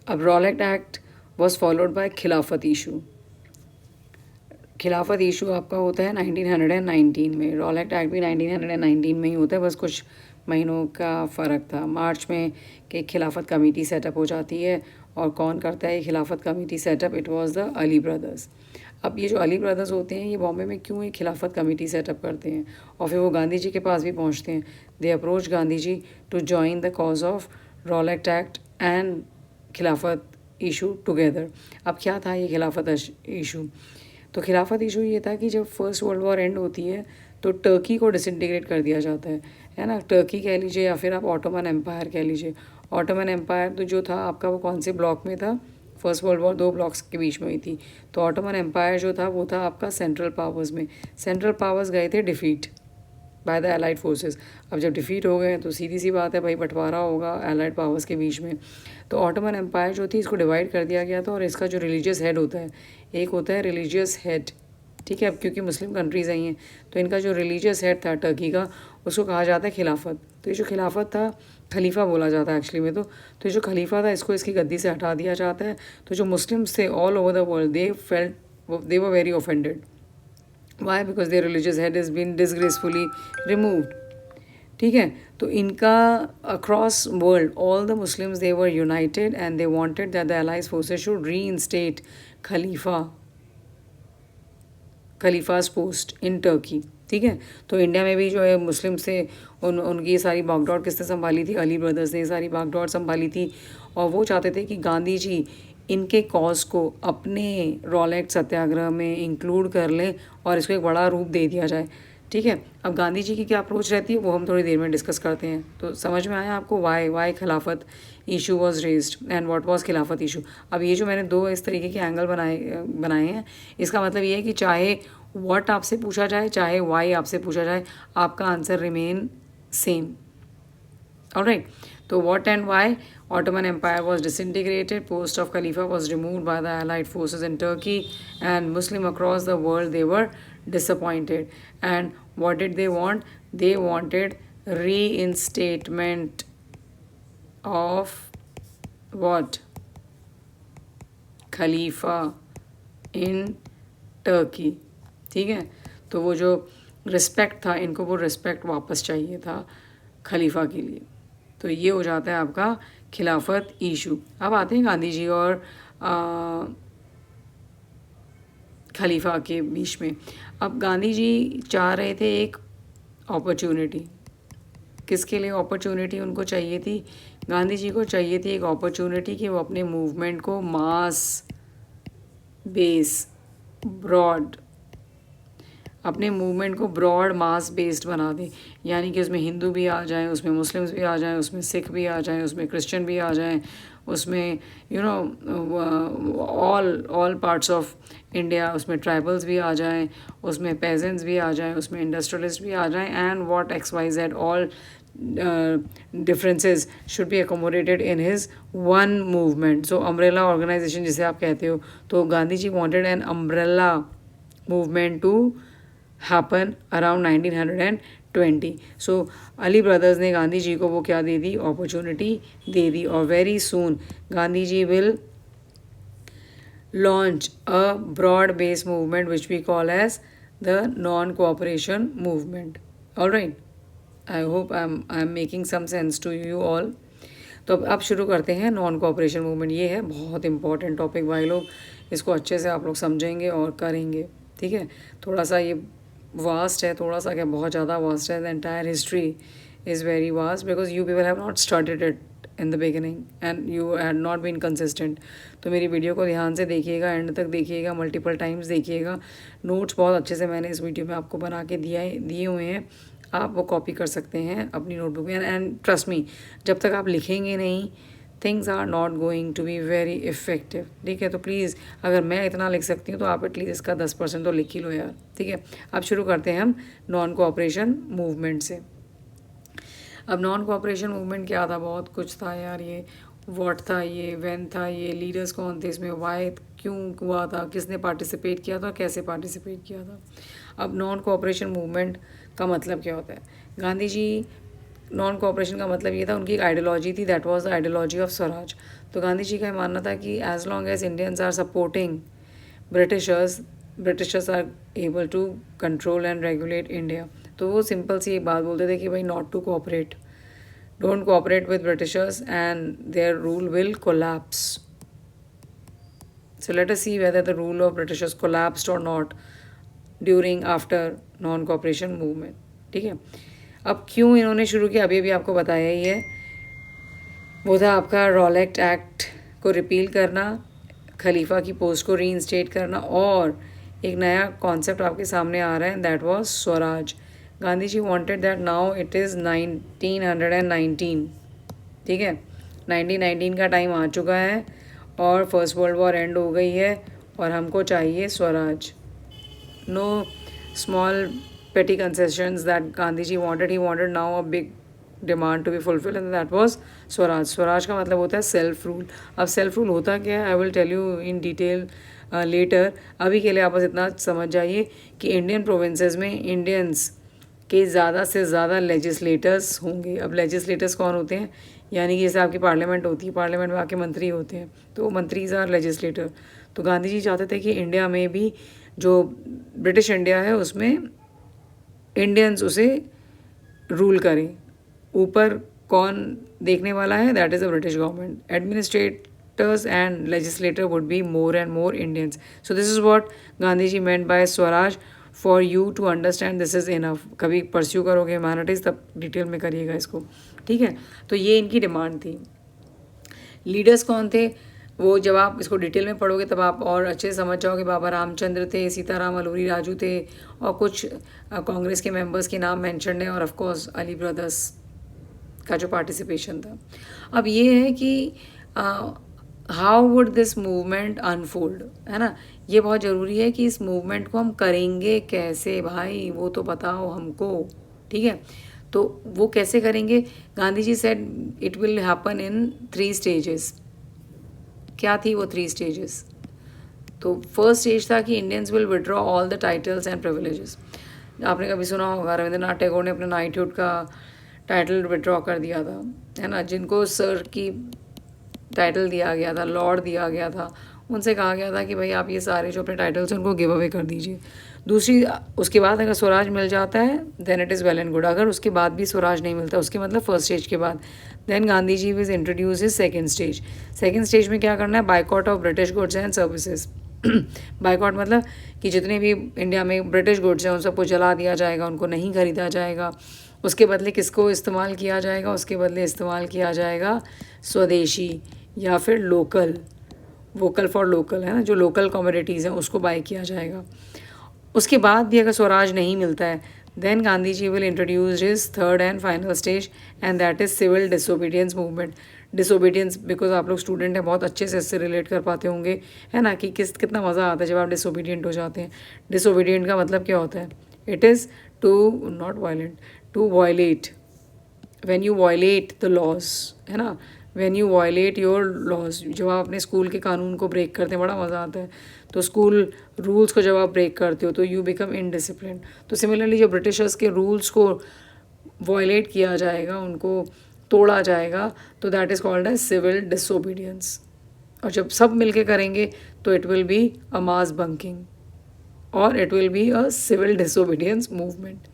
अब Rowlatt act was followed by खिलाफत issue. खिलाफत इशू आपका होता है 1919 में, रॉलेट एक्ट भी 1919 में ही होता है, बस कुछ महीनों का फ़र्क था। मार्च में कि खिलाफत कमेटी सेटअप हो जाती है, और कौन करता है खिलाफत committee setup? It was the Ali brothers. अब ये जो अली ब्रदर्स होते हैं ये बॉम्बे में क्यों एक खिलाफत कमेटी सेटअप करते हैं, और फिर वो गांधी जी के पास भी पहुंचते हैं। They approach Gandhi ji to join the cause of Rowlatt Act and Khilafat issue together. अब क्या था ये खिलाफत इशू? तो खिलाफत इशू ये था कि जब फर्स्ट वर्ल्ड वॉर एंड होती है तो टर्की को डिसइंटीग्रेट कर दिया जाता है ना। टर्की कह लीजिए या फिर आप ऑटोमन एम्पायर कह लीजिए। ऑटोमन एम्पायर तो जो था आपका वो कौन से ब्लॉक में था? फर्स्ट वर्ल्ड वॉर दो ब्लॉक्स के बीच में हुई थी। तो ऑटोमन एम्पायर जो था वो था आपका सेंट्रल पावर्स में। सेंट्रल पावर्स गए थे defeat by the allied forces. अब जब डिफीट हो गए तो सीधी सी बात है भाई, बंटवारा होगा एलाइड पावर्स के बीच में। तो ऑटोमन एम्पायर जो थी इसको डिवाइड कर दिया गया था, और इसका जो रिलीजियस हेड होता है, एक होता है रिलीजियस हेड, ठीक है। अब क्योंकि मुस्लिम कंट्रीज़ आई हैं तो इनका जो रिलीजियस हेड था टर्की का, उसको कहा जाता है खिलाफत। तो ये जो खिलाफत था, खलीफा बोला जाता है एक्चुअली में, तो ये जो खलीफा था इसको इसकी गद्दी से हटा दिया जाता है। तो जो मुस्लिम्स थे all over the world they were very offended. Why? Because their religious head is been disgracefully removed, ठीक है। तो इनका across world all the Muslims they were united and they wanted that the allies forces should reinstate खलीफाज post in Turkey, ठीक है। तो India में भी जो है मुस्लिम से उनकी ये सारी बागडोर किसने संभाली थी? अली ब्रदर्स ने ये सारी बागडोर संभाली थी, और वो चाहते थे कि गांधी जी इनके कॉज को अपने रॉलेट सत्याग्रह में इंक्लूड कर लें और इसको एक बड़ा रूप दे दिया जाए, ठीक है। अब गांधी जी की क्या अप्रोच रहती है वो हम थोड़ी देर में डिस्कस करते हैं। तो समझ में आया आपको वाई खिलाफत issue was raised and what was खिलाफत इशू। अब ये जो मैंने दो इस तरीके के एंगल बनाए हैं, इसका मतलब ये है कि चाहे व्हाट आपसे पूछा जाए चाहे वाई आपसे पूछा जाए, आपका आंसर रिमेन सेम। ऑलराइट, तो what and why? Ottoman Empire was disintegrated, post of Khalifa was removed by the Allied forces in Turkey, and Muslim across the world, they were disappointed. And what did they want? They wanted reinstatement of what? Khalifa in Turkey, ठीक है। तो वो जो respect था, इनको वो respect वापस चाहिए था खलीफा के लिए। तो ये हो जाता है आपका खिलाफत इशू। अब आते हैं गांधी जी और खलीफा के बीच में। अब गांधी जी चाह रहे थे एक अपॉर्चुनिटी। किसके लिए अपॉर्चुनिटी उनको चाहिए थी? गांधी जी को चाहिए थी एक अपॉर्चुनिटी कि वो अपने मूवमेंट को मास बेस ब्रॉड, अपने मूवमेंट को ब्रॉड मास बेस्ड बना दें, यानी कि उसमें हिंदू भी आ जाएं, उसमें मुस्लिम्स भी आ जाएं, उसमें सिख भी आ जाएं, उसमें क्रिश्चियन भी आ जाएं, उसमें ऑल पार्ट्स ऑफ इंडिया, उसमें ट्राइबल्स भी आ जाएं, उसमें पेजेंट्स भी आ जाएं, उसमें इंडस्ट्रियलिस्ट भी आ जाएं, and what X Y Z all differences should be accommodated in his one movement. So umbrella organization जिसे आप कहते हो, तो गांधी जी wanted an umbrella movement to happen around 1920. So Ali brothers ने गांधी जी को वो क्या दे दी? अपॉर्चुनिटी दे दी। और very soon Gandhi ji will launch a broad based movement which we call as the non cooperation movement. All right, I hope I'm making some sense to you all. तो अब शुरू करते हैं नॉन कोऑपरेशन मूवमेंट। ये है बहुत इंपॉर्टेंट टॉपिक भाई लोग, इसको अच्छे से आप लोग समझेंगे और करेंगे, ठीक है। थोड़ा सा ये वास्ट है, थोड़ा सा क्या बहुत ज़्यादा वास्ट है। The entire history is very vast because you people have not started it in the beginning and you had not been consistent. तो मेरी वीडियो को ध्यान से देखिएगा, एंड तक देखिएगा, मल्टीपल टाइम्स देखिएगा। नोट्स बहुत अच्छे से मैंने इस वीडियो में आपको बना के दिए हुए हैं, आप वो कॉपी कर सकते हैं अपनी नोटबुक में। एंड ट्रस्ट मी, जब तक आप लिखेंगे नहीं things are not going to be very effective, ठीक है। तो प्लीज़ अगर मैं इतना लिख सकती हूँ तो आप एटलीस्ट इसका 10% तो लिख ही लो यार, ठीक है। अब शुरू करते हैं हम नॉन कोऑपरेशन मूवमेंट से। अब नॉन कोऑपरेशन मूवमेंट क्या था? बहुत कुछ था यार, ये व्हाट था, ये व्हेन था, ये लीडर्स कौन थे इसमें, वाई क्यों हुआ था, किसने पार्टिसिपेट किया था, कैसे पार्टिसिपेट किया था। अब नॉन कोऑपरेशन मूवमेंट का मतलब क्या होता है? गांधी जी नॉन कोऑपरेशन का मतलब ये था, उनकी एक आइडियोलॉजी थी, that was the ideology of swaraj. तो गांधी जी का मानना था कि as long as Indians are supporting Britishers, Britishers are able to control and regulate India. तो वो सिंपल सी एक बात बोलते थे कि भाई not to cooperate, don't cooperate with Britishers and their rule will collapse. So let us see whether the rule of Britishers collapsed or not during after non cooperation movement. ठीक है, अब क्यों इन्होंने शुरू किया अभी अभी आपको बताया ही है। वो था आपका रॉलेट एक्ट को रिपील करना, खलीफा की पोस्ट को रीइंस्टेट करना, और एक नया कॉन्सेप्ट आपके सामने आ रहा है, that was swaraj. Gandhi ji wanted that now it is 1919। ठीक है, 1919 का टाइम आ चुका है और फर्स्ट वर्ल्ड वॉर एंड हो गई है और हमको चाहिए Swaraj. Know small petty concessions that Gandhi ji wanted. He wanted now a big demand to be fulfilled and that was swaraj. Swaraj का मतलब होता है सेल्फ रूल। अब सेल्फ रूल होता क्या है, I will tell you in detail later. अभी के लिए आप बस इतना समझ जाइए कि इंडियन प्रोविंसेस में इंडियंस के ज़्यादा से ज़्यादा लेजिस्लेटर्स होंगे। अब लेजिस्लेटर्स कौन होते हैं, यानी कि जैसे आपकी पार्लियामेंट होती है, पार्लियामेंट में आके मंत्री होते हैं, तो मंत्रीज आर लेजिस्लेटर। तो गांधी जी चाहते थे कि इंडिया में भी जो ब्रिटिश इंडिया है उसमें इंडियंस उसे रूल करें। ऊपर कौन देखने वाला है, that is the British government. Administrators and legislator would be more and more Indians. So this is what Gandhi ji meant by swaraj. For you to understand this is enough. कभी परस्यू करोगे ह्यूमैनिटीज़ तब डिटेल में करिएगा इसको। ठीक है, तो ये इनकी डिमांड थी। लीडर्स कौन थे, वो जब आप इसको डिटेल में पढ़ोगे तब आप और अच्छे से समझ जाओगे। बाबा रामचंद्र थे, सीताराम अलूरी राजू थे, और कुछ कांग्रेस के मेंबर्स के नाम मेंशन है, और ऑफ कोर्स अली ब्रदर्स का जो पार्टिसिपेशन था। अब ये है कि how would this movement unfold, है ना। ये बहुत ज़रूरी है कि इस मूवमेंट को हम करेंगे कैसे भाई, वो तो बताओ हमको। ठीक है, तो वो कैसे करेंगे। Gandhi ji said it will happen in 3 stages. क्या थी वो 3 स्टेजेस। तो फर्स्ट स्टेज था कि Indians will withdraw all the titles and privileges. आपने कभी सुना होगा रविंद्रनाथ टैगोर ने अपने नाइटहुड का टाइटल विड्रॉ कर दिया था, है ना। जिनको सर की टाइटल दिया गया था, लॉर्ड दिया गया था, उनसे कहा गया था कि भाई आप ये सारे जो अपने टाइटल्स हैं उनको गिव अवे कर दीजिए। दूसरी, उसके बाद अगर स्वराज मिल जाता है then it is well and good. अगर उसके बाद भी स्वराज नहीं मिलता, उसके मतलब फर्स्ट स्टेज के बाद, then Gandhi ji will introduce his second stage. Second stage में क्या करना है, boycott of British goods and services. Boycott मतलब कि जितने भी इंडिया में ब्रिटिश गुड्स हैं उन सबको जला दिया जाएगा, उनको नहीं खरीदा जाएगा। उसके बदले किसको इस्तेमाल किया जाएगा, उसके बदले इस्तेमाल किया जाएगा स्वदेशी या फिर लोकल, वोकल फॉर लोकल, है ना, जो लोकल कमोडिटीज़ हैं उसको बाय किया जाएगा। उसके बाद भी अगर स्वराज नहीं मिलता है then Gandhi ji will introduce his third and final stage and that is civil disobedience movement. Disobedience because आप लोग स्टूडेंट हैं, बहुत अच्छे से इससे रिलेट कर पाते होंगे, है ना, कि कितना मज़ा आता है जब आप डिसोबीडियंट हो जाते हैं। डिसोबीडियंट का मतलब क्या होता है, it is to not violent, to violate, when you violate the laws, है ना, when you violate your laws. जब आप अपने स्कूल के कानून को ब्रेक करते हैं बड़ा मज़ा आता है। तो स्कूल रूल्स को जब आप ब्रेक करते हो तो यू बिकम इनडिसिप्लिन। तो सिमिलरली जो ब्रिटिशर्स के रूल्स को वायलेट किया जाएगा, उनको तोड़ा जाएगा, तो that is called as civil disobedience. और जब सब मिलके करेंगे तो it will be a mass bunking और it will be a civil disobedience movement.